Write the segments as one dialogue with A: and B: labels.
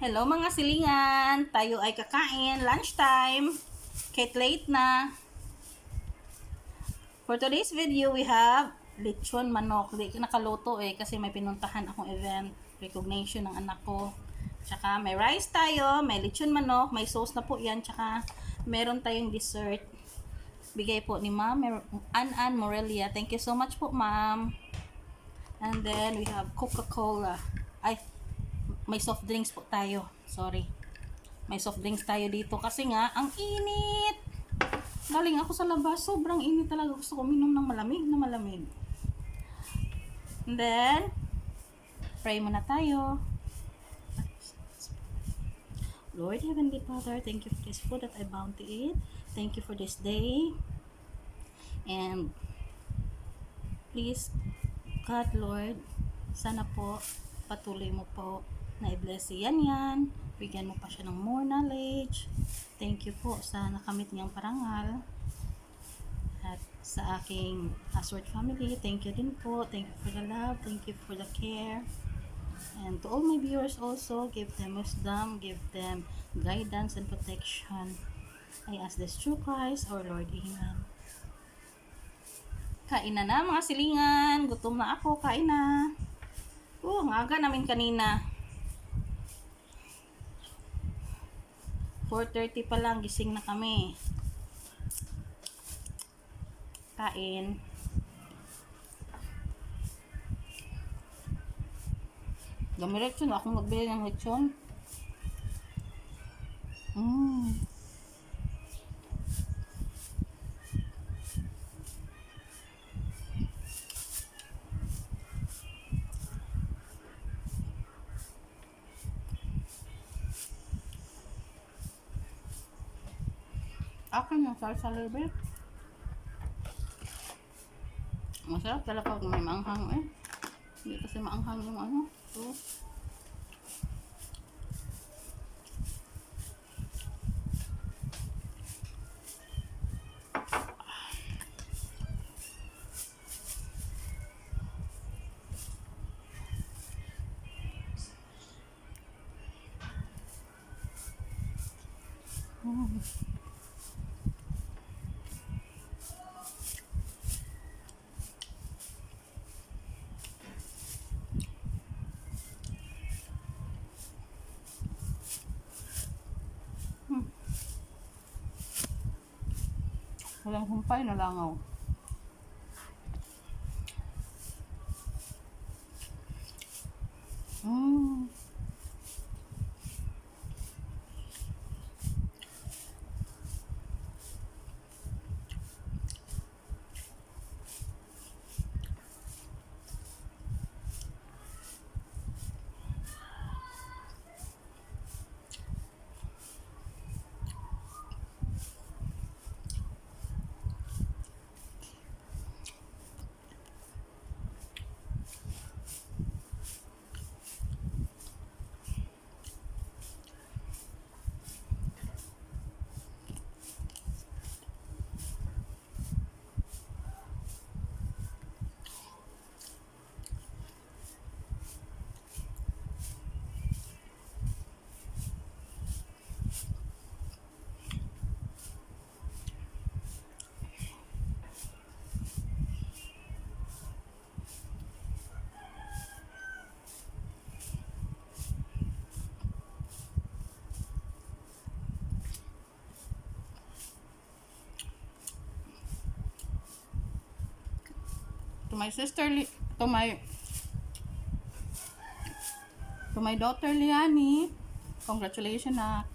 A: Hello mga silingan, tayo ay kakain, lunchtime, kahit late na. For today's video, we have lechon manok. Di nakaluto kasi may pinuntahan akong event, recognition ng anak ko. Tsaka may rice tayo, may lechon manok, may sauce na po yan, tsaka meron tayong dessert. Bigay po ni Ma'am Ann Morelia. Thank you so much po, Ma'am. And then we have Coca-Cola. Ay, may soft drinks po tayo. Sorry. May soft drinks tayo dito kasi nga, ang init. Galing ako sa labas. Sobrang init talaga. Gusto ko uminom ng malamig na malamig. And then, pray muna tayo. Lord Heavenly Father, thank you for this food that I bound to eat. Thank you for this day. And, please, God, Lord, sana po, patuloy mo po na i-bless si Yan. Bigyan mo pa siya ng more knowledge. Thank you po sa nakamit niyang parangal. At sa aking Asword family, thank you din po. Thank you for the love. Thank you for the care. And to all my viewers also, give them wisdom, give them guidance and protection. I ask this through Christ, our Lord. Amen. Kain na mga silingan. Gutom na ako. Kain na. Ang aga namin kanina. 4:30 pa lang, gising na kami. Kain. Dami lechon. Akong nagbili ng lechon. Akin yung salsa libre. Masarap talaga pag may maanghang Hindi kasi maanghang yung ano. So, walang humpay na langaw. To my sister, to my daughter Liani, congratulations na.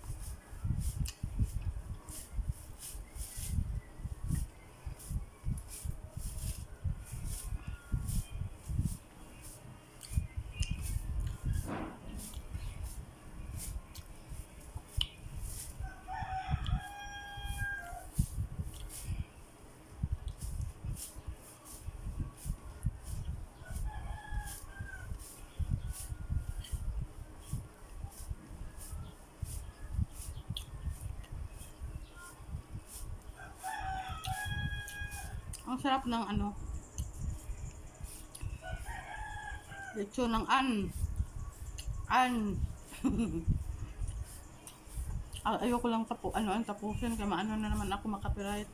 A: Ang sarap ng lechon ng an. Ayoko lang tapusin kaya maano na naman ako makapiright.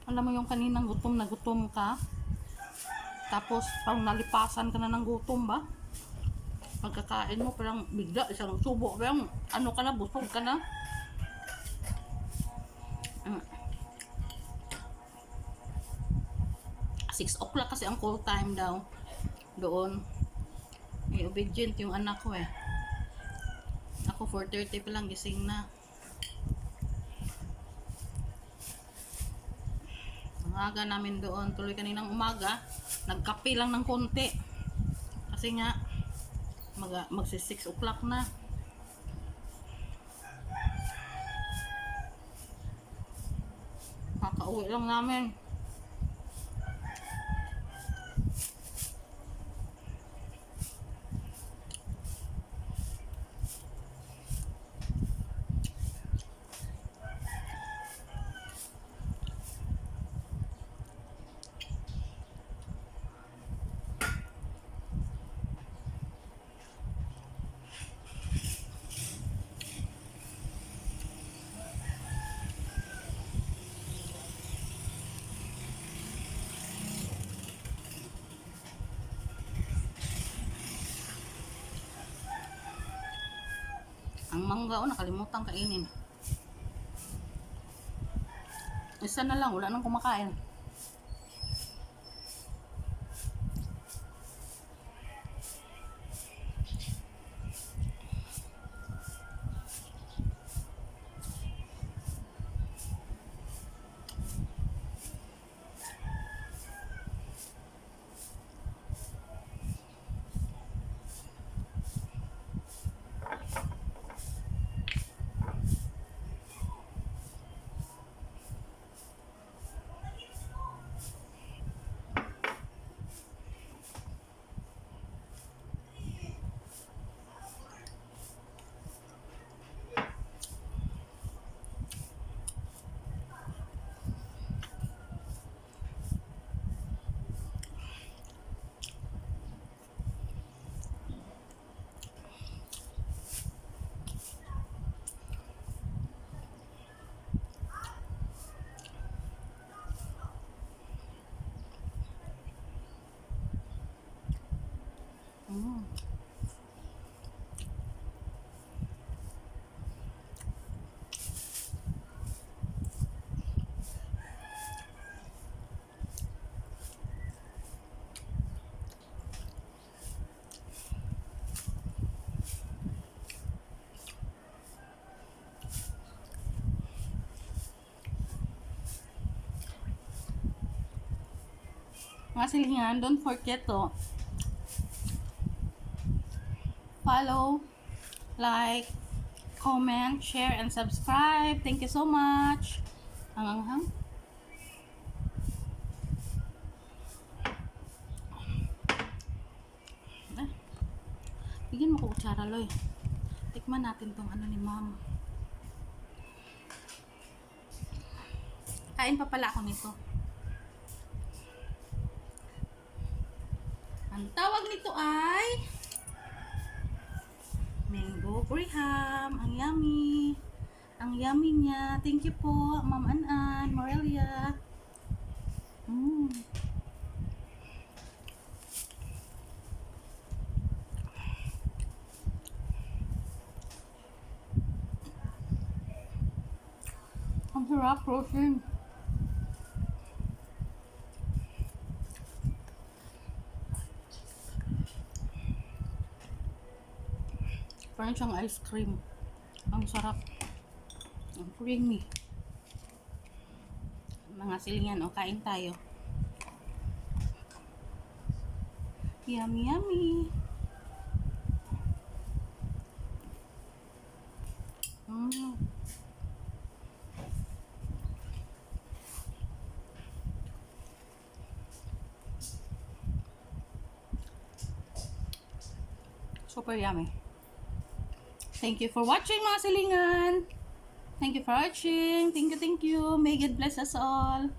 A: Alam mo yung kaninang gutom na gutom ka, tapos parang nalipasan ka na ng gutom ba? Pagkakain mo parang bigla isang subo, parang ano ka na, busog ka na. 6 o'clock kasi ang call time daw doon. May obedient yung anak ko eh. Ako 4:30 pa lang gising na. Ang aga namin doon, tuloy kaninang umaga, nagkape lang ng konti. Kasi nga magsi 6 o'clock na. Kakauwi lang namin. Ang mangga nakalimutan kainin. Isa na lang, wala nang kumakain. Mga silingan, don't forget to follow, like, comment, share, and subscribe. Thank you so much. Ang anghang. Bigyan mo ko kutsara, Loy. Tikman natin tong ano ni Ma'am. Kain pa pala ako nito. Ang tawag nito ay mango graham. Ang yummy. Ang yummy niya. Thank you po, Ma'am Anan, Morelia. Ang sarap, protein. Parang siyang ice cream. Ang sarap. Ang creamy. Mga silingan, o kain tayo. Yummy, yummy. Super yummy. Thank you for watching, mga silingan. Thank you for watching. Thank you, thank you. May God bless us all.